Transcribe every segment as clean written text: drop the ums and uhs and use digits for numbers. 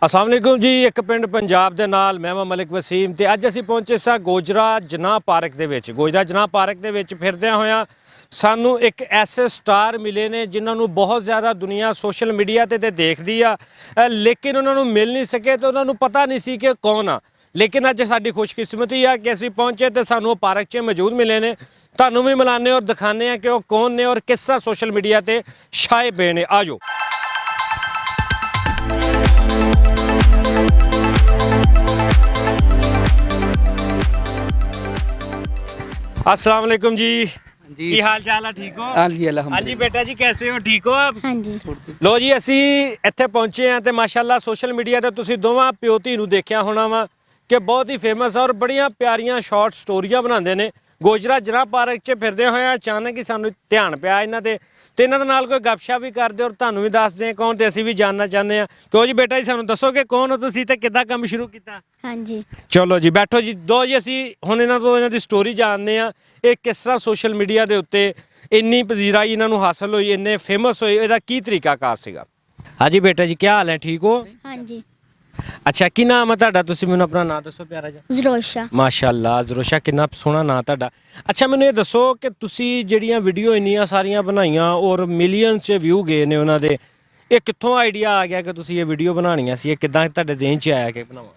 अस्सलाम वालेकुम जी। एक पिंड पंजाब ਦੇ ਨਾਲ ਮੈਂ ਮਲਿਕ ਵਸੀਮ ਤੇ ਅੱਜ ਅਸੀਂ ਪਹੁੰਚੇ ਸਾਂ ਗੋਜਰਾ ਜਨਾਹ ਪਾਰਕ ਦੇ ਵਿੱਚ। ਗੋਜਰਾ ਜਨਾਹ ਪਾਰਕ ਦੇ ਵਿੱਚ ਫਿਰਦਿਆਂ ਹੋਇਆਂ ਸਾਨੂੰ ਇੱਕ ਐਸੇ ਸਟਾਰ ਮਿਲੇ ਨੇ ਜਿਨ੍ਹਾਂ ਨੂੰ ਬਹੁਤ ਜ਼ਿਆਦਾ ਦੁਨੀਆ ਸੋਸ਼ਲ ਮੀਡੀਆ ਤੇ ਦੇਖਦੀ ਆ, ਲੇਕਿਨ ਉਹਨਾਂ ਨੂੰ ਮਿਲ ਨਹੀਂ ਸਕੇ ਤੇ ਉਹਨਾਂ ਨੂੰ ਪਤਾ ਨਹੀਂ ਸੀ ਕਿ ਕੌਣ ਆ। ਲੇਕਿਨ ਅੱਜ ਸਾਡੀ ਖੁਸ਼ਕਿਸਮਤੀ ਆ ਕਿ ਅਸੀਂ ਪਹੁੰਚੇ ਤੇ ਸਾਨੂੰ ਉਹ ਪਾਰਕ 'ਚ ਮੌਜੂਦ ਮਿਲੇ ਨੇ। ਤੁਹਾਨੂੰ ਵੀ ਮਿਲਾਨੇ ਔਰ ਦਿਖਾਣੇ ਆ ਕਿ ਉਹ ਕੌਣ ਨੇ ਔਰ ਕਿਸ ਤਰ੍ਹਾਂ ਸੋਸ਼ਲ ਮੀਡੀਆ ਤੇ ਛਾਏ ਪਏ ਨੇ। ਆਜੋ। अस्सलाम वालेकुम जी। की हाल चाल है? ठीक हो? हाँ जी हाँ अल्हम्दुलिल्लाह। जी बेटा जी, कैसे हो? ठीक हो आप? हाँ जी। ਲੋ ਜੀ ਅਸੀਂ ਇੱਥੇ ਪਹੁੰਚੇ ਹਾਂ ਤੇ ਮਾਸ਼ਾਅੱਲਾ ਸੋਸ਼ਲ ਮੀਡੀਆ ਤੇ ਤੁਸੀਂ ਦੋਵਾਂ ਪਿਓ ਧੀ ਨੂੰ ਦੇਖਿਆ ਹੋਣਾ ਵਾ ਕਿ ਬਹੁਤ ਹੀ ਫੇਮਸ ਔਰ ਬੜੀਆਂ ਪਿਆਰੀਆਂ ਸ਼ਾਰਟ ਸਟੋਰੀਆਂ ਬਣਾਉਂਦੇ ਨੇ। ਗੋਜਰਾ ਜਨਾਹ ਪਾਰਕ 'ਚ ਫਿਰਦੇ ਹੋਏ ਅਚਾਨਕ ਹੀ ਸਾਨੂੰ ਧਿਆਨ ਪਿਆ ਇਹਨਾਂ ਤੇ ਇਹਨਾਂ ਦੇ ਨਾਲ ਕੋਈ ਗੱਪਸ਼ਪ ਵੀ ਕਰਦੇ ਔਰ ਤੁਹਾਨੂੰ ਵੀ ਦੱਸਦੇ ਹਾਂ ਕੌਣ ਤੇ ਅਸੀਂ ਵੀ ਜਾਣਨਾ ਚਾਹੁੰਦੇ ਹਾਂ। ਕਿਉਂ ਜੀ ਬੇਟਾ ਜੀ, ਸਾਨੂੰ ਦੱਸੋ ਕਿ ਕੌਣ ਹੋ ਤੁਸੀਂ ਤੇ ਕਿੱਦਾਂ ਕੰਮ ਸ਼ੁਰੂ ਕੀਤਾ? हाँ जी। ਚਲੋ ਜੀ ਬੈਠੋ ਜੀ। ਦੋ ਜੀ ਅਸੀਂ ਹੁਣ ਇਹਨਾਂ ਤੋਂ ਇਹਨਾਂ ਦੀ ਸਟੋਰੀ ਜਾਣਦੇ ਆ, ਇਹ ਕਿਸ ਤਰ੍ਹਾਂ ਸੋਸ਼ਲ ਮੀਡੀਆ ਦੇ ਉੱਤੇ ਇੰਨੀ ਪਜ਼ੀਰਾਈ ਇਹਨਾਂ ਨੂੰ ਹਾਸਲ ਹੋਈ, ਇੰਨੇ ਫੇਮਸ ਹੋਏ, ਇਹਦਾ ਕੀ ਤਰੀਕਾਕਾਰ ਸੀਗਾ? ਹਾਂਜੀ ਬੇਟਾ ਜੀ, ਕੀ ਹਾਲ ਹੈ? ਠੀਕ ਹੋ? हाँ जी। ਅੱਛਾ, ਕੀ ਨਾਮ ਹੈ ਤੁਹਾਡਾ? ਤੁਸੀਂ ਮੈਨੂੰ ਆਪਣਾ ਨਾਮ ਦੱਸੋ ਪਿਆਰਾ ਜਿਹਾ। ਜ਼ਰੋਸ਼ਾ। ਮਾਸ਼ਾਅੱਲਾ ਜ਼ਰੋਸ਼ਾ, ਕਿੰਨਾ ਸੋਹਣਾ ਨਾਂ ਤੁਹਾਡਾ। ਅੱਛਾ, ਮੈਨੂੰ ਇਹ ਦੱਸੋ ਕਿ ਤੁਸੀਂ ਜਿਹੜੀਆਂ ਵੀਡੀਓ ਇੰਨੀਆਂ ਸਾਰੀਆਂ ਬਣਾਈਆਂ ਔਰ ਮਿਲੀਅਨਸ 'ਚ ਵਿਊ ਗਏ ਨੇ ਉਹਨਾਂ ਦੇ, ਇਹ ਕਿੱਥੋਂ ਆਈਡੀਆ ਆ ਗਿਆ ਕਿ ਤੁਸੀਂ ਇਹ ਵੀਡੀਓ ਬਣਾਉਣੀਆਂ ਸੀ? ਇਹ ਕਿੱਦਾਂ ਤੁਹਾਡੇ ਜ਼ਿਹਨ 'ਚ ਆਇਆ ਕਿ ਬਣਾਵਾਂ?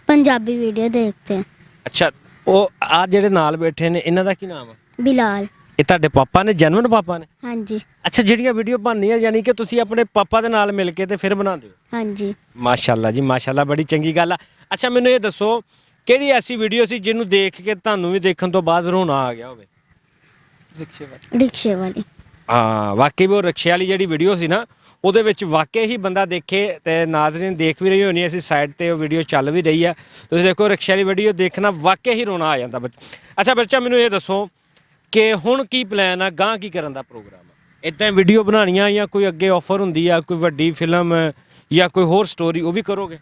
पंजाबी वीडियो देखते हैं। ਅੱਛਾ, ਉਹ ਆ ਜਿਹੜੇ ਨਾਲ ਬੈਠੇ ਨੇ ਇਹਨਾਂ ਦਾ ਕੀ ਨਾਮ ਹੈ? बिलाल। ਇਹ ਤੁਹਾਡੇ ਪਾਪਾ ਨੇ, ਜਨਮਨ ਪਾਪਾ ਨੇ? हाँ जी। ਅੱਛਾ, ਜਿਹੜੀਆਂ ਵੀਡੀਓ ਬਣਦੀਆਂ ਯਾਨੀ ਕਿ ਤੁਸੀਂ ਆਪਣੇ ਪਾਪਾ ਦੇ ਨਾਲ ਮਿਲ ਕੇ ਤੇ ਫਿਰ ਬਣਾਉਂਦੇ ਹੋ? हाँ जी। ਮਾਸ਼ਾਅੱਲਾ ਜੀ ਮਾਸ਼ਾਅੱਲਾ, ਬੜੀ ਚੰਗੀ ਗੱਲ ਆ। ਅੱਛਾ, ਮੈਨੂੰ ਇਹ ਦੱਸੋ ਕਿਹੜੀ ਐਸੀ ਵੀਡੀਓ ਸੀ ਜਿਹਨੂੰ ਦੇਖ ਕੇ ਤੁਹਾਨੂੰ ਵੀ ਦੇਖਣ ਤੋਂ ਬਾਅਦ ਰੋਣਾ ਆ ਗਿਆ ਹੋਵੇ? रिक्शे वाली। ਹਾਂ, ਵਾਕਈ ਉਹ ਰਿਕਸ਼ੇ ਵਾਲੀ ਜਿਹੜੀ ਵੀਡੀਓ ਸੀ ਨਾ, ਉਹਦੇ ਵਿੱਚ ਵਾਕਈ ਹੀ ਬੰਦਾ ਦੇਖੇ ਤੇ ਨਾਜ਼ਰੀਨ ਦੇਖ ਵੀ ਰਹੀ ਹੋਣੀ, ਅਸੀਂ ਸਾਈਡ ਤੇ ਉਹ ਵੀਡੀਓ ਚੱਲ ਵੀ ਰਹੀ ਆ, ਤੁਸੀਂ ਦੇਖੋ ਰਿਕਸ਼ੇ ਵਾਲੀ ਵੀਡੀਓ ਦੇਖਣਾ ਵਾਕਈ ਹੀ ਰੋਣਾ ਆ ਜਾਂਦਾ ਅੱਛਾ ਬੱਚਾ, ਮੈਨੂੰ ਇਹ ਦੱਸੋ ਕਿ ਹੁਣ ਕੀ ਪਲਾਨ ਆ, ਗਾਂ ਕੀ ਕਰਨ ਦਾ ਪ੍ਰੋਗਰਾਮ ਆ? ਇੱਦਾਂ ਵੀਡੀਓ ਬਣਾਉਣੀਆਂ ਜਾਂ ਕੋਈ ਅੱਗੇ ਆਫਰ ਹੁੰਦੀ ਆ, ਕੋਈ ਵੱਡੀ ਫਿਲਮ ਜਾਂ ਕੋਈ ਹੋਰ ਸਟੋਰੀ, ਉਹ ਵੀ ਕਰੋਗੇ?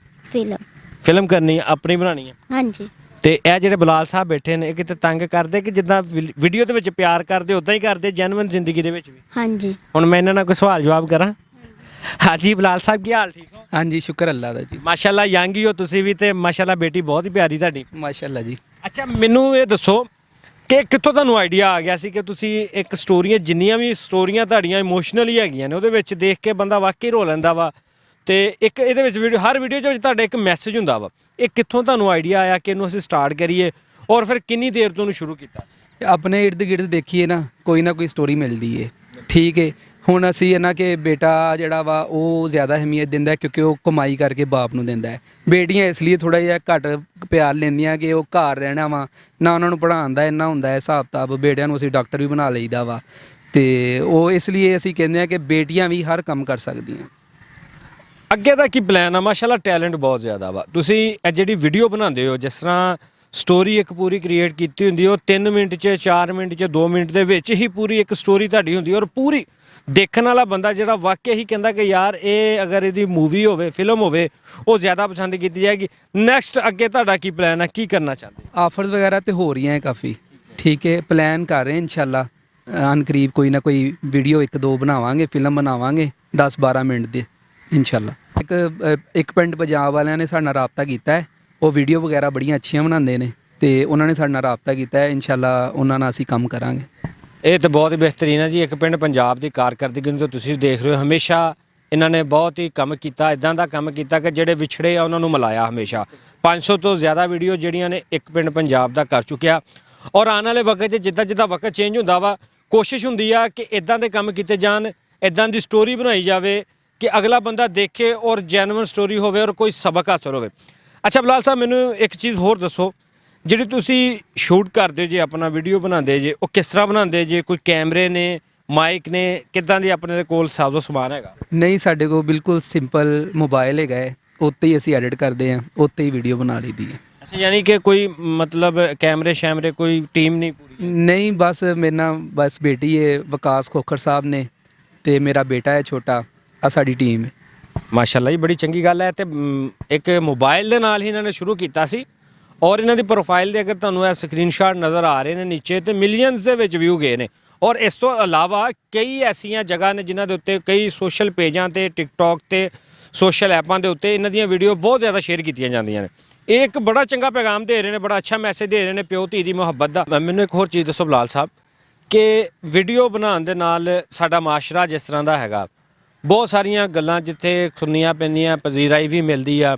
ਫਿਲਮ ਕਰਨੀ ਆ, ਆਪਣੀ ਬਣਾਉਣੀ ਆ? हाँ जी। ਤੇ ਇਹ ਜਿਹੜੇ ਬਲਾਲ ਸਾਹਿਬ ਬੈਠੇ ਨੇ, ਇਹ ਕਿਤੇ ਤੰਗ ਕਰਦੇ ਕਿ ਜਿੱਦਾਂ ਵੀਡੀਓ ਦੇ ਵਿੱਚ ਪਿਆਰ ਕਰਦੇ ਉਦਾਂ ਹੀ ਕਰਦੇ ਜੈਨੂਇਨ ਜ਼ਿੰਦਗੀ ਦੇ ਵਿੱਚ ਵੀ? हाँ जी। ਹੁਣ ਮੈਂ ਇਹਨਾਂ ਨਾਲ ਕੋਈ ਸਵਾਲ ਜਵਾਬ ਕਰਾਂ? ਹਾਂਜੀ ਬਲਾਲ ਸਾਹਿਬ, ਕੀ ਹਾਲ? ਠੀਕ ਹੋ? हाँ जी, शुक्र अल्लाह दा जी। ਮਾਸ਼ਾਅੱਲਾ ਯੰਗ ਹੀ ਹੋ ਤੁਸੀਂ ਵੀ ਤੇ ਮਾਸ਼ਾਅੱਲਾ ਬੇਟੀ ਬਹੁਤ ਹੀ ਪਿਆਰੀ ਤੁਹਾਡੀ। माशाल्लाह जी। ਅੱਛਾ, ਮੈਨੂੰ ਇਹ ਦੱਸੋ ਕਿ ਕਿੱਥੋਂ ਤੁਹਾਨੂੰ ਆਈਡੀਆ ਆ ਗਿਆ ਸੀ ਕਿ ਤੁਸੀਂ ਇੱਕ ਸਟੋਰੀਆਂ, ਜਿੰਨੀਆਂ ਵੀ ਸਟੋਰੀਆਂ ਤੁਹਾਡੀਆਂ ਇਮੋਸ਼ਨਲੀ ਹੈਗੀਆਂ ਨੇ, ਉਹਦੇ ਵਿੱਚ ਦੇਖ ਕੇ ਬੰਦਾ ਵਾਕਈ ਰੋ ਲੈਂਦਾ ਵਾ, ਤੇ ਇੱਕ ਇਹਦੇ ਵਿੱਚ ਹਰ ਵੀਡੀਓ 'ਚ ਤੁਹਾਡਾ ਇੱਕ ਮੈਸੇਜ ਹੁੰਦਾ ਵਾ, ਇਹ ਕਿੱਥੋਂ ਤੁਹਾਨੂੰ ਆਈਡੀਆ ਆਇਆ ਕਿ ਇਹਨੂੰ ਅਸੀਂ ਸਟਾਰਟ ਕਰੀਏ ਔਰ ਫਿਰ ਕਿੰਨੀ ਦੇਰ ਤੋਂ ਇਹਨੂੰ ਸ਼ੁਰੂ ਕੀਤਾ? अपने इर्द गिर्द देखिए ना कोई स्टोरी मिलती है, ठीक है। ਹੁਣ ਅਸੀਂ ਇਹਨਾਂ ਕਿ ਬੇਟਾ ਜਿਹੜਾ ਵਾ ਉਹ ਜ਼ਿਆਦਾ ਅਹਿਮੀਅਤ ਦਿੰਦਾ ਕਿਉਂਕਿ ਉਹ ਕਮਾਈ ਕਰਕੇ ਬਾਪ ਨੂੰ ਦਿੰਦਾ ਹੈ। ਬੇਟੀਆਂ ਇਸ ਲਈ ਥੋੜਾ ਜਿਹਾ ਘੱਟ ਪਿਆਰ ਲੈਂਦੀਆਂ ਕਿ ਉਹ ਘਰ ਰਹਿਣਾ ਵਾ, ਨਾ ਉਹਨਾਂ ਨੂੰ ਪੜ੍ਹਾਉਣ ਦਾ ਇੰਨਾ ਹੁੰਦਾ ਹੈ ਹਿਸਾਬ ਕਿਤਾਬ। ਬੇਟਿਆਂ ਨੂੰ ਅਸੀਂ ਡਾਕਟਰ ਵੀ ਬਣਾ ਲਈਦਾ ਵਾ, ਤੇ ਉਹ ਇਸ ਲਈ ਅਸੀਂ ਕਹਿੰਦੇ ਆ ਕਿ ਬੇਟੀਆਂ ਵੀ ਹਰ ਕੰਮ ਕਰ ਸਕਦੀਆਂ। ਅੱਗੇ ਦਾ ਕੀ ਪਲਾਨ ਆ? ਮਾਸ਼ਾਅੱਲਾ ਟੈਲੈਂਟ ਬਹੁਤ ਜ਼ਿਆਦਾ ਵਾ। ਤੁਸੀਂ ਇਹ ਜਿਹੜੀ ਵੀਡੀਓ ਬਣਾਉਂਦੇ ਹੋ, ਜਿਸ ਤਰ੍ਹਾਂ ਸਟੋਰੀ ਇੱਕ ਪੂਰੀ ਕ੍ਰੀਏਟ ਕੀਤੀ ਹੁੰਦੀ, ਉਹ 3 ਮਿੰਟ 'ਚ 4 ਮਿੰਟ 'ਚ 2 ਮਿੰਟ ਦੇ ਵਿੱਚ ਹੀ ਪੂਰੀ ਇੱਕ ਸਟੋਰੀ ਤੁਹਾਡੀ ਹੁੰਦੀ ਔਰ ਪੂਰੀ ਦੇਖਣ ਵਾਲਾ ਬੰਦਾ ਜਿਹੜਾ ਵਾਕਿਆ ਹੀ ਕਹਿੰਦਾ ਕਿ ਯਾਰ ਇਹ ਅਗਰ ਇਹਦੀ ਮੂਵੀ ਹੋਵੇ, ਫਿਲਮ ਹੋਵੇ, ਉਹ ਜ਼ਿਆਦਾ ਪਸੰਦ ਕੀਤੀ ਜਾਏਗੀ। ਨੈਕਸਟ ਅੱਗੇ ਤੁਹਾਡਾ ਕੀ ਪਲਾਨ ਹੈ, ਕੀ ਕਰਨਾ ਚਾਹੁੰਦੇ? ਆਫਰਸ ਵਗੈਰਾ ਤੇ ਹੋ ਰਹੀਆਂ ਹੈ ਕਾਫੀ, ਠੀਕ ਹੈ। ਪਲਾਨ ਕਰ ਰਹੇ ਇਨਸ਼ਾਅੱਲਾ ਅਨਕਰੀਬ ਕੋਈ ਨਾ ਕੋਈ ਵੀਡੀਓ 1-2 ਬਣਾਵਾਂਗੇ, ਫਿਲਮ ਬਣਾਵਾਂਗੇ 10-12 ਮਿੰਟ ਦੀ ਇਨਸ਼ਾਅੱਲਾ। ਇੱਕ ਪਿੰਡ ਪੰਜਾਬ ਵਾਲਿਆਂ ਨੇ ਸਾਡੇ ਨਾਲ ਰਾਬਤਾ ਕੀਤਾ ਹੈ, ਉਹ ਵੀਡੀਓ ਵਗੈਰਾ ਬੜੀਆਂ ਅੱਛੀਆਂ ਬਣਾਉਂਦੇ ਨੇ ਤੇ ਉਹਨਾਂ ਨੇ ਸਾਡੇ ਨਾਲ ਰਾਬਤਾ ਕੀਤਾ ਹੈ। ਇਨਸ਼ਾਅੱਲਾ ਉਹਨਾਂ ਨਾਲ ਅਸੀਂ ਕੰਮ ਕਰਾਂਗੇ। ਇਹ ਤਾਂ ਬਹੁਤ ਹੀ ਬਿਹਤਰੀਨ ਹੈ ਜੀ। ਇੱਕ ਪਿੰਡ ਪੰਜਾਬ ਦੀ ਕਾਰਕਰਦਗੀ ਨੂੰ ਤੁਸੀਂ ਦੇਖ ਰਹੇ ਹੋ, ਹਮੇਸ਼ਾ ਇਹਨਾਂ ਨੇ ਬਹੁਤ ਹੀ ਕੰਮ ਕੀਤਾ, ਇਦਾਂ ਦਾ ਕੰਮ ਕੀਤਾ ਕਿ ਜਿਹੜੇ ਵਿਛੜੇ ਆ ਉਹਨਾਂ ਨੂੰ ਮਿਲਾਇਆ। ਹਮੇਸ਼ਾ 500 ਤੋਂ ਜ਼ਿਆਦਾ ਵੀਡੀਓ ਜਿਹੜੀਆਂ ਨੇ ਇੱਕ ਪਿੰਡ ਪੰਜਾਬ ਦਾ ਕਰ ਚੁੱਕਿਆ ਔਰ ਆਉਣ ਵਾਲੇ ਵਕਤ 'ਚ ਜਿੱਦਾਂ ਜਿੱਦਾਂ ਵਕਤ ਚੇਂਜ ਹੁੰਦਾ ਵਾ, ਕੋਸ਼ਿਸ਼ ਹੁੰਦੀ ਆ ਕਿ ਇਦਾਂ ਦੇ ਕੰਮ ਕੀਤੇ ਜਾਣ, ਇਦਾਂ ਦੀ ਸਟੋਰੀ ਬਣਾਈ ਜਾਵੇ ਕਿ ਅਗਲਾ ਬੰਦਾ ਦੇਖੇ ਔਰ ਜੈਨੂਇਨ ਸਟੋਰੀ ਹੋਵੇ ਔਰ ਕੋਈ ਸਬਕ ਹਾਸਲ ਹੋਵੇ। ਅੱਛਾ ਬਲਾਲ ਸਾਹਿਬ, ਮੈਨੂੰ ਇੱਕ ਚੀਜ਼ ਹੋਰ ਦੱਸੋ, ਜਿਹੜੀ ਤੁਸੀਂ ਸ਼ੂਟ ਕਰਦੇ ਜੇ, ਆਪਣਾ ਵੀਡੀਓ ਬਣਾਉਂਦੇ ਜੇ, ਉਹ ਕਿਸ ਤਰ੍ਹਾਂ ਬਣਾਉਂਦੇ ਜੇ? ਕੋਈ ਕੈਮਰੇ ਨੇ, ਮਾਈਕ ਨੇ, ਕਿੱਦਾਂ ਦੀ ਆਪਣੇ ਦੇ ਕੋਲ ਸਾਜ਼ੋ ਸਮਾਨ ਹੈਗਾ? ਨਹੀਂ, ਸਾਡੇ ਕੋਲ ਬਿਲਕੁਲ ਸਿੰਪਲ ਮੋਬਾਈਲ ਹੈਗਾ ਹੈ, ਉੱਤੇ ਹੀ ਅਸੀਂ ਐਡਿਟ ਕਰਦੇ ਹਾਂ, ਉੱਤੇ ਹੀ ਵੀਡੀਓ ਬਣਾ ਲਈਦੀ ਹੈ। ਅੱਛਾ, ਯਾਨੀ ਕਿ ਕੋਈ ਮਤਲਬ ਕੈਮਰੇ ਸ਼ੈਮਰੇ ਕੋਈ ਟੀਮ ਨਹੀਂ ਪੂਰੀ? ਨਹੀਂ, ਬਸ ਮੇਰੇ ਨਾਲ ਬਸ ਬੇਟੀ ਹੈ ਵਿਕਾਸ ਖੋਖਰ ਸਾਹਿਬ ਨੇ ਤੇ ਮੇਰਾ ਬੇਟਾ ਹੈ ਛੋਟਾ, ਆ ਸਾਡੀ ਟੀਮ ਹੈ। ਮਾਸ਼ਾਅੱਲਾ ਜੀ, ਬੜੀ ਚੰਗੀ ਗੱਲ ਹੈ। ਤੇ ਇੱਕ ਮੋਬਾਈਲ ਦੇ ਨਾਲ ਹੀ ਇਹਨਾਂ ਨੇ ਸ਼ੁਰੂ ਕੀਤਾ ਸੀ ਔਰ ਇਹਨਾਂ ਦੀ ਪ੍ਰੋਫਾਈਲ ਦੇ ਅਗਰ ਤੁਹਾਨੂੰ ਇਹ ਸਕਰੀਨਸ਼ਾਟ ਨਜ਼ਰ ਆ ਰਹੇ ਨੇ ਨੀਚੇ, ਤੇ ਮਿਲੀਅਨਸ ਦੇ ਵਿੱਚ ਵਿਊ ਗਏ ਨੇ। ਔਰ ਇਸ ਤੋਂ ਇਲਾਵਾ ਕਈ ਐਸੀਆਂ ਜਗ੍ਹਾ ਨੇ ਜਿਨ੍ਹਾਂ ਦੇ ਉੱਤੇ ਕਈ ਸੋਸ਼ਲ ਪੇਜਾਂ ਤੇ, ਟਿਕਟੌਕ ਤੇ ਸੋਸ਼ਲ ਐਪਾਂ ਦੇ ਉੱਤੇ ਇਹਨਾਂ ਦੀਆਂ ਵੀਡੀਓ ਬਹੁਤ ਜ਼ਿਆਦਾ ਸ਼ੇਅਰ ਕੀਤੀਆਂ ਜਾਂਦੀਆਂ ਨੇ। ਇਹ ਇੱਕ ਬੜਾ ਚੰਗਾ ਪੈਗਾਮ ਦੇ ਰਹੇ ਨੇ, ਬੜਾ ਅੱਛਾ ਮੈਸੇਜ ਦੇ ਰਹੇ ਨੇ ਪਿਓ ਧੀ ਦੀ ਮੁਹੱਬਤ ਦਾ। ਮੈਨੂੰ ਇੱਕ ਹੋਰ ਚੀਜ਼ ਦੱਸੋ ਬਲਾਲ ਸਾਹਿਬ ਕਿ ਵੀਡੀਓ ਬਣਾਉਣ ਦੇ ਨਾਲ ਸਾਡਾ ਮਾਸ਼ਰਾ ਜਿਸ ਤਰ੍ਹਾਂ ਦਾ ਹੈਗਾ, ਬਹੁਤ ਸਾਰੀਆਂ ਗੱਲਾਂ ਜਿੱਥੇ ਸੁਣਨੀਆਂ ਪੈਂਦੀਆਂ, ਪਜ਼ੀਰਾਈ ਵੀ ਮਿਲਦੀ ਆ।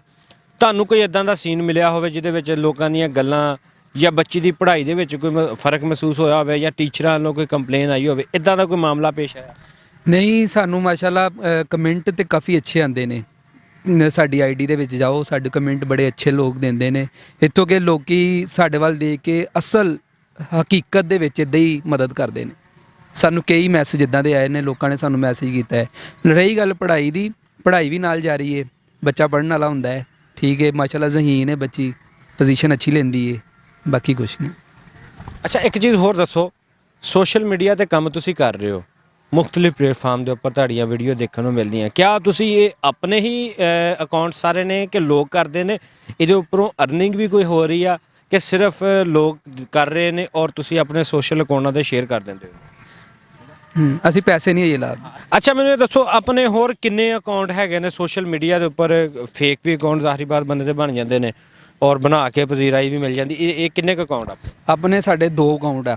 ਤੁਹਾਨੂੰ ਕੋਈ ਇਦਾਂ ਦਾ ਸੀਨ ਮਿਲਿਆ ਹੋਵੇ ਜਿਹਦੇ ਵਿੱਚ ਲੋਕਾਂ ਦੀਆਂ ਗੱਲਾਂ ਜਾਂ ਬੱਚੀ ਦੀ ਪੜ੍ਹਾਈ ਦੇ ਵਿੱਚ ਕੋਈ ਫਰਕ ਮਹਿਸੂਸ ਹੋਇਆ ਹੋਵੇ ਜਾਂ ਟੀਚਰਾਂ ਵੱਲੋਂ ਕੋਈ ਕੰਪਲੇਨ ਆਈ ਹੋਵੇ, ਇਦਾਂ ਦਾ ਕੋਈ ਮਾਮਲਾ ਪੇਸ਼ ਆਇਆ? ਨਹੀਂ, ਸਾਨੂੰ ਮਾਸ਼ਾਅੱਲਾ ਕਮੈਂਟ ਤੇ ਕਾਫੀ ਅੱਛੇ ਆਉਂਦੇ ਨੇ। ਸਾਡੀ ਆਈਡੀ ਦੇ ਵਿੱਚ ਜਾਓ, ਸਾਡੇ ਕਮੈਂਟ ਬੜੇ ਅੱਛੇ ਲੋਕ ਦਿੰਦੇ ਨੇ। ਇੱਥੋਂ ਕਿ ਲੋਕੀ ਸਾਡੇ ਵੱਲ ਦੇਖ ਕੇ ਅਸਲ ਹਕੀਕਤ ਦੇ ਵਿੱਚ ਇੱਦਾਂ ਹੀ ਮਦਦ ਕਰਦੇ ਨੇ। ਸਾਨੂੰ ਕਈ ਮੈਸੇਜ ਇੱਦਾਂ ਦੇ ਆਏ ਨੇ, ਲੋਕਾਂ ਨੇ ਸਾਨੂੰ ਮੈਸੇਜ ਕੀਤਾ ਹੈ। ਰਹੀ ਗੱਲ ਪੜ੍ਹਾਈ ਦੀ, ਪੜ੍ਹਾਈ ਵੀ ਨਾਲ ਜਾਰੀ ਹੈ, ਬੱਚਾ ਪੜ੍ਹਨ ਵਾਲਾ ਹੁੰਦਾ ਹੈ, ਠੀਕ ਹੈ, ਮਾਸ਼ਾਅੱਲਾ ਜ਼ਹੀਨ ਹੈ ਬੱਚੀ, ਪੋਜੀਸ਼ਨ ਅੱਛੀ ਲੈਂਦੀ ਹੈ, ਬਾਕੀ ਕੁਛ ਨਹੀਂ। ਅੱਛਾ, ਇੱਕ ਚੀਜ਼ ਹੋਰ ਦੱਸੋ, ਸੋਸ਼ਲ ਮੀਡੀਆ ਤੇ ਕੰਮ ਤੁਸੀਂ ਕਰ ਰਹੇ ਹੋ, ਮੁxtਲਿਫ ਪਲੇਟਫਾਰਮ ਦੇ ਉੱਪਰ ਤੁਹਾਡੀਆਂ ਵੀਡੀਓ ਦੇਖਣ ਨੂੰ ਮਿਲਦੀਆਂ, ਕਿਆ ਤੁਸੀਂ ਇਹ ਆਪਣੇ ਹੀ ਅਕਾਊਂਟ ਸਾਰੇ ਨੇ ਕਿ ਲੋਕ ਕਰਦੇ ਨੇ? ਇਹਦੇ ਉੱਪਰੋਂ ਅਰਨਿੰਗ ਵੀ ਕੋਈ ਹੋ ਰਹੀ ਆ ਕਿ ਸਿਰਫ ਲੋਕ ਕਰ ਰਹੇ ਨੇ ਔਰ ਤੁਸੀਂ ਆਪਣੇ ਸੋਸ਼ਲ ਅਕਾਊਂਟਾਂ ਤੇ ਸ਼ੇਅਰ ਕਰ ਦਿੰਦੇ ਹੋ? ਅਸੀਂ ਪੈਸੇ ਨਹੀਂ ਇਹ ਲਾ। ਅੱਛਾ, ਮੈਨੂੰ ਇਹ ਦੱਸੋ ਆਪਣੇ ਹੋਰ ਕਿੰਨੇ ਅਕਾਊਂਟ ਹੈਗੇ ਨੇ ਸੋਸ਼ਲ ਮੀਡੀਆ ਦੇ ਉੱਪਰ? ਫੇਕ ਵੀ ਅਕਾਊਂਟ ਜ਼ਾਹਰੀ ਬਾਤ ਬੰਦੇ ਦੇ ਬਣ ਜਾਂਦੇ ਨੇ ਔਰ ਬਣਾ ਕੇ ਪਜ਼ੀਰਾਈ ਵੀ ਮਿਲ ਜਾਂਦੀ। ਇਹ ਕਿੰਨੇ ਕੁ ਅਕਾਊਂਟ ਆ? ਆਪਣੇ ਸਾਡੇ 2 ਅਕਾਊਂਟ ਆ।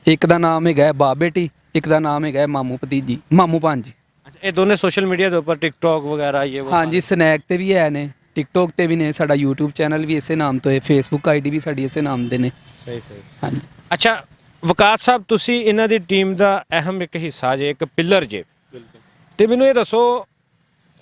ਇੱਕ ਦਾ ਨਾਮ ਹੈਗਾ ਬਾਪ ਬੇਟੀ, ਇੱਕ ਦਾ ਨਾਮ ਹੈਗਾ ਮਾਮੂ ਭਤੀਜੀ, ਮਾਮੂ ਭਾਂਜੀ। ਅੱਛਾ, ਇਹ ਦੋਨੇ ਸੋਸ਼ਲ ਮੀਡੀਆ ਦੇ ਉੱਪਰ ਟਿਕਟੌਕ ਵਗੈਰਾ ਇਹ ਉਹ? ਹਾਂਜੀ, ਸਨੈਕ ਤੇ ਵੀ ਹੈ ਨੇ, ਟਿਕਟੌਕ ਤੇ ਵੀ ਨੇ, ਸਾਡਾ YouTube ਚੈਨਲ ਵੀ ਇਸੇ ਨਾਮ ਤੋਂ ਹੈ, ਫੇਸਬੁੱਕ ਆਈਡੀ ਵੀ ਸਾਡੀ ਇਸੇ ਨਾਮ ਦੇ ਨੇ। ਸਹੀ ਸਹੀ। ਹਾਂਜੀ। ਅੱਛਾ ਵਿਕਾਸ ਸਾਹਿਬ, ਤੁਸੀਂ ਇਹਨਾਂ ਦੀ ਟੀਮ ਦਾ ਅਹਿਮ ਇੱਕ ਹਿੱਸਾ ਜੇ, ਇੱਕ ਪਿੱਲਰ ਜੇ, ਤੇ ਮੈਨੂੰ ਇਹ ਦੱਸੋ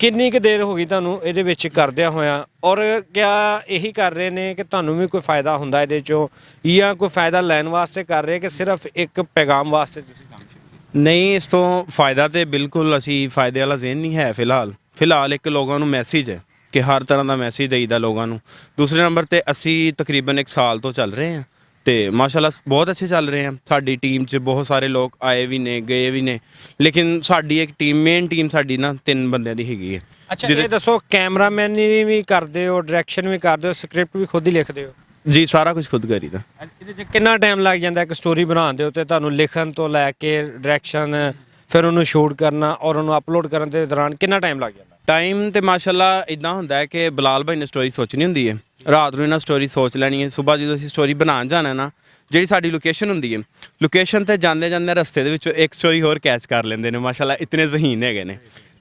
ਕਿੰਨੀ ਕੁ ਦੇਰ ਹੋ ਗਈ ਤੁਹਾਨੂੰ ਇਹਦੇ ਵਿੱਚ ਕਰਦਿਆਂ ਹੋਇਆਂ, ਔਰ ਕਿਆ ਇਹੀ ਕਰ ਰਹੇ ਨੇ ਕਿ ਤੁਹਾਨੂੰ ਵੀ ਕੋਈ ਫਾਇਦਾ ਹੁੰਦਾ ਇਹਦੇ ਚੋਂ, ਜਾਂ ਕੋਈ ਫਾਇਦਾ ਲੈਣ ਵਾਸਤੇ ਕਰ ਰਹੇ ਕਿ ਸਿਰਫ ਇੱਕ ਪੈਗਾਮ ਵਾਸਤੇ ਤੁਸੀਂ ਕੰਮ ਸ਼ੁਰੂ? ਨਹੀਂ, ਇਸ ਤੋਂ ਫਾਇਦਾ ਤੇ ਬਿਲਕੁਲ ਅਸੀਂ ਫਾਇਦੇ ਵਾਲਾ ਜ਼ੇਨ ਨਹੀਂ ਹੈ ਫਿਲਹਾਲ ਇੱਕ ਲੋਕਾਂ ਨੂੰ ਮੈਸੇਜ ਹੈ ਕਿ ਹਰ ਤਰ੍ਹਾਂ ਦਾ ਮੈਸੇਜ ਦੇਈਦਾ ਲੋਕਾਂ ਨੂੰ। ਦੂਸਰੇ ਨੰਬਰ ਤੇ ਅਸੀਂ ਤਕਰੀਬਨ 1 ਸਾਲ ਤੋਂ ਚੱਲ ਰਹੇ ਹਾਂ ਤੇ ਮਾਸ਼ਾਅੱਲਾ ਬਹੁਤ ਅੱਛੇ ਚੱਲ ਰਹੇ ਹਾਂ। ਸਾਡੀ ਟੀਮ 'ਚ ਬਹੁਤ ਸਾਰੇ ਲੋਕ ਆਏ ਵੀ ਨੇ, ਗਏ ਵੀ ਨੇ, ਲੇਕਿਨ ਸਾਡੀ ਇੱਕ ਮੇਨ ਟੀਮ ਸਾਡੀ ਨਾ 3 ਬੰਦਿਆਂ ਦੀ ਹੈਗੀ ਹੈ। ਅੱਛਾ, ਇਹ ਦੱਸੋ ਕੈਮਰਾਮੈਨ ਵੀ ਕਰਦੇ ਹੋ, ਡਾਇਰੈਕਸ਼ਨ ਵੀ ਕਰਦੇ ਹੋ, ਸਕ੍ਰਿਪਟ ਵੀ ਖੁਦ ਹੀ ਲਿਖਦੇ ਹੋ? ਜੀ, ਸਾਰਾ ਕੁਝ ਖੁਦ ਕਰੀਦਾ। ਇਹਦੇ 'ਚ ਕਿੰਨਾ ਟਾਈਮ ਲੱਗ ਜਾਂਦਾ ਇੱਕ ਸਟੋਰੀ ਬਣਾਉਣ ਦੇ ਉੱਤੇ ਤੁਹਾਨੂੰ, ਲਿਖਣ ਤੋਂ ਲੈ ਕੇ ਡਾਇਰੈਕਸ਼ਨ, ਫਿਰ ਉਹਨੂੰ ਸ਼ੂਟ ਕਰਨਾ ਔਰ ਉਹਨੂੰ ਅਪਲੋਡ ਕਰਨ ਦੇ ਦੌਰਾਨ ਕਿੰਨਾ ਟਾਈਮ ਲੱਗ ਜਾਂਦਾ? ਟਾਈਮ ਤੇ ਮਾਸ਼ਾਅੱਲਾ ਇਦਾਂ ਹੁੰਦਾ ਹੈ ਕਿ ਬਲਾਲ ਭਾਈ ਨੇ ਸਟੋਰੀ ਸੋਚਣੀ ਹੁੰਦੀ ਹੈ, ਰਾਤ ਨੂੰ ਇਹਨਾਂ ਸਟੋਰੀ ਸੋਚ ਲੈਣੀ ਹੈ, ਸਵੇਰ ਜਦੋਂ ਅਸੀਂ ਸਟੋਰੀ ਬਣਾਉਣ ਜਾਣਾ ਨਾ, ਜਿਹੜੀ ਸਾਡੀ ਲੋਕੇਸ਼ਨ ਹੁੰਦੀ ਹੈ, ਲੋਕੇਸ਼ਨ ਤੇ ਜਾਂਦੇ ਜਾਂਦੇ ਰਸਤੇ ਦੇ ਵਿੱਚੋਂ ਇੱਕ ਸਟੋਰੀ ਹੋਰ ਕੈਚ ਕਰ ਲੈਂਦੇ ਨੇ। ਮਾਸ਼ਾਅੱਲਾ ਇਤਨੇ ਜ਼ਹੀਨ ਹੈਗੇ ਨੇ।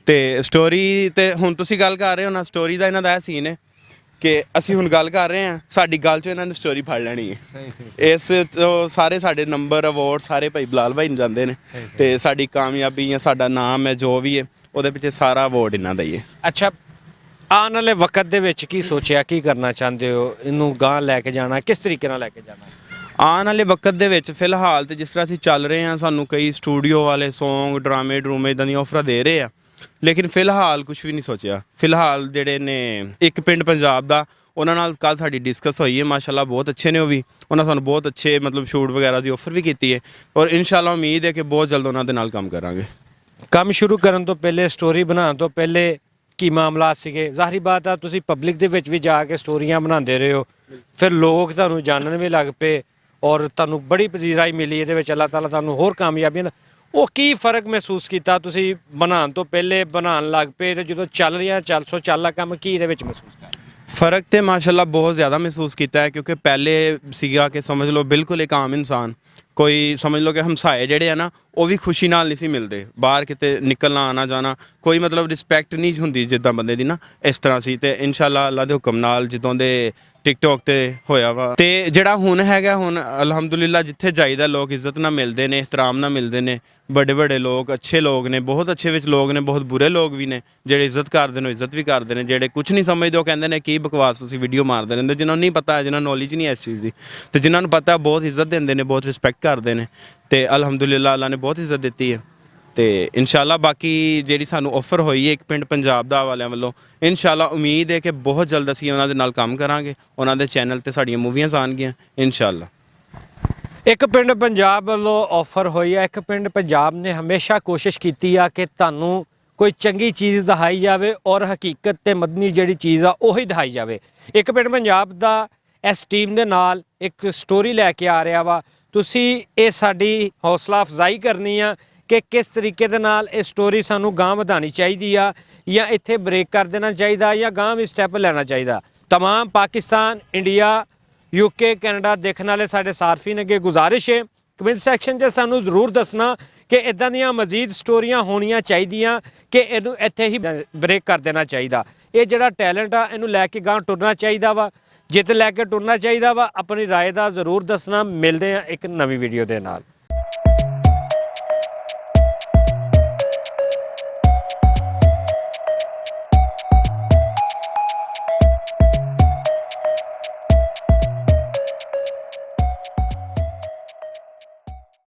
ਤੇ ਸਟੋਰੀ ਤੇ ਹੁਣ ਤੁਸੀਂ ਗੱਲ ਕਰ ਰਹੇ ਹੋ ਨਾ, ਸਟੋਰੀ ਦਾ ਇਹਨਾਂ ਦਾ ਇਹ ਸੀਨ ਹੈ ਕਿ ਅਸੀਂ ਹੁਣ ਗੱਲ ਕਰ ਰਹੇ ਹਾਂ, ਸਾਡੀ ਗੱਲ 'ਚੋਂ ਇਹਨਾਂ ਨੇ ਸਟੋਰੀ ਫੜ ਲੈਣੀ ਹੈ। ਇਸ ਤੋਂ ਸਾਰੇ ਸਾਡੇ ਨੰਬਰ, ਅਵਾਰਡ ਸਾਰੇ ਭਾਈ ਬਲਾਲ ਭਾਈ ਨੂੰ ਜਾਂਦੇ ਨੇ ਤੇ ਸਾਡੀ ਕਾਮਯਾਬੀ ਜਾਂ ਸਾਡਾ ਨਾਮ ਹੈ ਜੋ ਵੀ ਹੈ ਉਹਦੇ ਪਿੱਛੇ ਸਾਰਾ ਅਵਾਰਡ ਇਹਨਾਂ ਦਾ ਹੀ ਹੈ। ਅੱਛਾ, ਆਉਣ ਵਾਲੇ ਵਕਤ ਦੇ ਵਿੱਚ ਕੀ ਸੋਚਿਆ, ਕੀ ਕਰਨਾ ਚਾਹੁੰਦੇ ਹੋ? ਇਹਨੂੰ ਗਾਂਹ ਲੈ ਕੇ ਜਾਣਾ, ਕਿਸ ਤਰੀਕੇ ਨਾਲ ਲੈ ਕੇ ਜਾਣਾ? ਆਉਣ ਵਾਲੇ ਵਕਤ ਦੇ ਵਿੱਚ ਫਿਲਹਾਲ ਤੇ ਜਿਸ ਤਰ੍ਹਾਂ ਅਸੀਂ ਚੱਲ ਰਹੇ ਹਾਂ, ਸਾਨੂੰ ਕਈ ਸਟੂਡੀਓ ਵਾਲੇ ਸੌਂਗ, ਡਰਾਮੇ ਇਦਾਂ ਦੀਆਂ ਆਫਰਾਂ ਦੇ ਰਹੇ ਆ, ਲੇਕਿਨ ਫਿਲਹਾਲ ਕੁਝ ਵੀ ਨਹੀਂ ਸੋਚਿਆ। ਫਿਲਹਾਲ ਜਿਹੜੇ ਨੇ ਇੱਕ ਪਿੰਡ ਪੰਜਾਬ ਦਾ, ਉਹਨਾਂ ਨਾਲ ਕੱਲ ਸਾਡੀ ਡਿਸਕਸ ਹੋਈ ਹੈ, ਮਾਸ਼ਾਅੱਲਾ ਬਹੁਤ ਅੱਛੇ ਨੇ ਉਹ ਵੀ, ਉਹਨਾਂ ਸਾਨੂੰ ਬਹੁਤ ਅੱਛੇ ਮਤਲਬ ਸ਼ੂਟ ਵਗੈਰਾ ਦੀ ਆਫਰ ਵੀ ਕੀਤੀ ਹੈ ਔਰ ਇਨਸ਼ਾਅੱਲਾ ਉਮੀਦ ਹੈ ਕਿ ਬਹੁਤ ਜਲਦ ਉਹਨਾਂ ਦੇ ਨਾਲ ਕੰਮ ਕਰਾਂਗੇ। ਕੰਮ ਸ਼ੁਰੂ ਕਰਨ ਤੋਂ ਪਹਿਲੇ, ਸਟੋਰੀ ਬਣਾਉਣ ਤੋਂ ਪਹਿਲੇ ਕੀ ਮਾਮਲਾਤ ਸੀਗੇ? ਜ਼ਾਹਰੀ ਬਾਤ ਆ ਤੁਸੀਂ ਪਬਲਿਕ ਦੇ ਵਿੱਚ ਵੀ ਜਾ ਕੇ ਸਟੋਰੀਆਂ ਬਣਾਉਂਦੇ ਰਹੇ ਹੋ, ਫਿਰ ਲੋਕ ਤੁਹਾਨੂੰ ਜਾਣਨ ਵੀ ਲੱਗ ਪਏ ਔਰ ਤੁਹਾਨੂੰ ਬੜੀ ਪਜ਼ੀਰਾਈ ਮਿਲੀ ਇਹਦੇ ਵਿੱਚ, ਅੱਲਾਹ ਤਾਲਾ ਤੁਹਾਨੂੰ ਹੋਰ ਕਾਮਯਾਬੀਆਂ ਦਾ। ਉਹ ਕੀ ਫ਼ਰਕ ਮਹਿਸੂਸ ਕੀਤਾ ਤੁਸੀਂ ਬਣਾਉਣ ਤੋਂ ਪਹਿਲੇ, ਬਣਾਉਣ ਲੱਗ ਪਏ ਤੇ ਜਦੋਂ ਚੱਲ ਰਿਹਾ ਚੱਲਾ ਕੰਮ, ਕੀ ਇਹਦੇ ਵਿੱਚ ਮਹਿਸੂਸ ਕਰ? ਫ਼ਰਕ ਤੇ ਮਾਸ਼ਾਅੱਲਾ ਬਹੁਤ ਜ਼ਿਆਦਾ ਮਹਿਸੂਸ ਕੀਤਾ ਹੈ ਕਿਉਂਕਿ ਪਹਿਲੇ ਸੀਗਾ ਕਿ ਸਮਝ ਲਓ ਬਿਲਕੁਲ ਇੱਕ ਆਮ ਇਨਸਾਨ, ਕੋਈ ਸਮਝ ਲਓ ਕਿ ਹਮਸਾਏ ਜਿਹੜੇ ਆ ਨਾ ਉਹ ਵੀ ਖੁਸ਼ੀ ਨਾਲ ਨਹੀਂ ਸੀ ਮਿਲਦੇ, ਬਾਹਰ ਕਿਤੇ ਨਿਕਲਣਾ ਆਣਾ ਜਾਣਾ ਕੋਈ ਮਤਲਬ ਰਿਸਪੈਕਟ ਨਹੀਂ ਹੁੰਦੀ ਜਿੱਦਾਂ ਬੰਦੇ ਦੀ ਨਾ, ਇਸ ਤਰ੍ਹਾਂ ਸੀ। ਤੇ ਇਨਸ਼ਾਅੱਲਾ ਅੱਲਾ ਦੇ ਹੁਕਮ ਨਾਲ ਜਦੋਂ ਦੇ ਟਿਕਟੌਕ ਤੇ ਹੋਇਆ ਵਾ ਤੇ ਜਿਹੜਾ ਹੁਣ ਹੈਗਾ, ਹੁਣ ਅਲਹਮਦੁਲਿਲਾ ਜਿੱਥੇ ਜਾਈਦਾ ਲੋਕ ਇੱਜ਼ਤ ਨਾਲ ਮਿਲਦੇ ਨੇ, ਇਹਿਤਰਾਮ ਨਾਲ ਮਿਲਦੇ ਨੇ, ਵੱਡੇ ਵੱਡੇ ਲੋਕ, ਅੱਛੇ ਲੋਕ ਨੇ, ਬਹੁਤ ਅੱਛੇ ਵਿੱਚ ਲੋਕ ਨੇ, ਬਹੁਤ ਬੁਰੇ ਲੋਕ ਵੀ ਨੇ, ਜਿਹੜੇ ਇੱਜ਼ਤ ਕਰਦੇ ਨੇ ਇੱਜ਼ਤ ਵੀ ਕਰਦੇ ਨੇ, ਜਿਹੜੇ ਕੁਝ ਨਹੀਂ ਸਮਝਦੇ ਉਹ ਕਹਿੰਦੇ ਨੇ ਕੀ ਬਕਵਾਸ ਤੁਸੀਂ ਵੀਡੀਓ ਮਾਰਦੇ ਰਹਿੰਦੇ, ਜਿਨ੍ਹਾਂ ਨੂੰ ਨਹੀਂ ਪਤਾ, ਜਿਨ੍ਹਾਂ ਨੂੰ ਨੌਲੇਜ ਨਹੀਂ ਇਸ ਚੀਜ਼ ਦੀ, ਤੇ ਜਿਨ੍ਹਾਂ ਨੂੰ ਪਤਾ ਬਹੁਤ ਇੱਜ਼ਤ ਦਿੰਦੇ ਨੇ, ਬਹੁਤ ਰਿਸਪੈਕਟ ਕਰਦੇ ਨੇ ਤੇ ਅਲਹਮਦੁਲਿਲਾ ਅੱਲਾ ਨੇ ਬਹੁਤ ਇੱਜ਼ਤ ਦਿੱਤੀ ਹੈ। ਤੇ ਇਨਸ਼ਾਅੱਲਾ ਬਾਕੀ ਜਿਹੜੀ ਸਾਨੂੰ ਆਫਰ ਹੋਈ ਹੈ ਇੱਕ ਪਿੰਡ ਪੰਜਾਬ ਦਾ ਵਾਲਿਆਂ ਵੱਲੋਂ, ਇਨਸ਼ਾਅੱਲਾ ਉਮੀਦ ਹੈ ਕਿ ਬਹੁਤ ਜਲਦ ਅਸੀਂ ਉਹਨਾਂ ਦੇ ਨਾਲ ਕੰਮ ਕਰਾਂਗੇ, ਉਹਨਾਂ ਦੇ ਚੈਨਲ ਤੇ ਸਾਡੀਆਂ ਮੂਵੀਆਂ ਆਉਣਗੀਆਂ ਇਨਸ਼ਾਅੱਲਾ। ਇੱਕ ਪਿੰਡ ਪੰਜਾਬ ਵੱਲੋਂ ਆਫਰ ਹੋਈ ਹੈ। ਇੱਕ ਪਿੰਡ ਪੰਜਾਬ ਨੇ ਹਮੇਸ਼ਾ ਕੋਸ਼ਿਸ਼ ਕੀਤੀ ਆ ਕਿ ਤੁਹਾਨੂੰ ਕੋਈ ਚੰਗੀ ਚੀਜ਼ ਦਿਖਾਈ ਜਾਵੇ ਔਰ ਹਕੀਕਤ ਤੇ ਮਦਨੀ ਜਿਹੜੀ ਚੀਜ਼ ਆ ਉਹੀ ਦਿਖਾਈ ਜਾਵੇ। ਇੱਕ ਪਿੰਡ ਪੰਜਾਬ ਦਾ ਇਸ ਟੀਮ ਦੇ ਨਾਲ ਇੱਕ ਸਟੋਰੀ ਲੈ ਕੇ ਆ ਰਿਹਾ ਵਾ। ਤੁਸੀਂ ਇਹ ਸਾਡੀ ਹੌਸਲਾ ਅਫਜ਼ਾਈ ਕਰਨੀ ਆ ਕਿ ਕਿਸ ਤਰੀਕੇ ਦੇ ਨਾਲ ਇਹ ਸਟੋਰੀ ਸਾਨੂੰ ਗਾਂਹ ਵਧਾਉਣੀ ਚਾਹੀਦੀ ਆ ਜਾਂ ਇੱਥੇ ਬ੍ਰੇਕ ਕਰ ਦੇਣਾ ਚਾਹੀਦਾ ਜਾਂ ਗਾਂਹ ਵੀ ਸਟੈਪ ਲੈਣਾ ਚਾਹੀਦਾ। तमाम पाकिस्तान, इंडिया, यूके, कनाडा देखने वाले साढ़े सार्फिन अगे गुजारिश है कमेंट सैक्शन 'ਚ ਸਾਨੂੰ ਜ਼ਰੂਰ ਦੱਸਣਾ ਕਿ ਇਦਾਂ ਦੀਆਂ ਮਜ਼ੀਦ ਸਟੋਰੀਆਂ ਹੋਣੀਆਂ ਚਾਹੀਦੀਆਂ ਕਿ ਇਹਨੂੰ ਇੱਥੇ ਹੀ ਬ੍ਰੇਕ ਕਰ ਦੇਣਾ ਚਾਹੀਦਾ। ਇਹ ਜਿਹੜਾ ਟੈਲੈਂਟ ਆ ਇਹਨੂੰ ਲੈ ਕੇ ਗਾਂਹ ਟੁਰਨਾ ਚਾਹੀਦਾ ਵਾ, ਜਿੱਤ ਲੈ ਕੇ ਟੁਰਨਾ ਚਾਹੀਦਾ ਵਾ। ਆਪਣੀ ਰਾਏ ਦਾ ਜ਼ਰੂਰ ਦੱਸਣਾ। ਮਿਲਦੇ ਆ ਇੱਕ ਨਵੀਂ ਵੀਡੀਓ ਦੇ ਨਾਲ।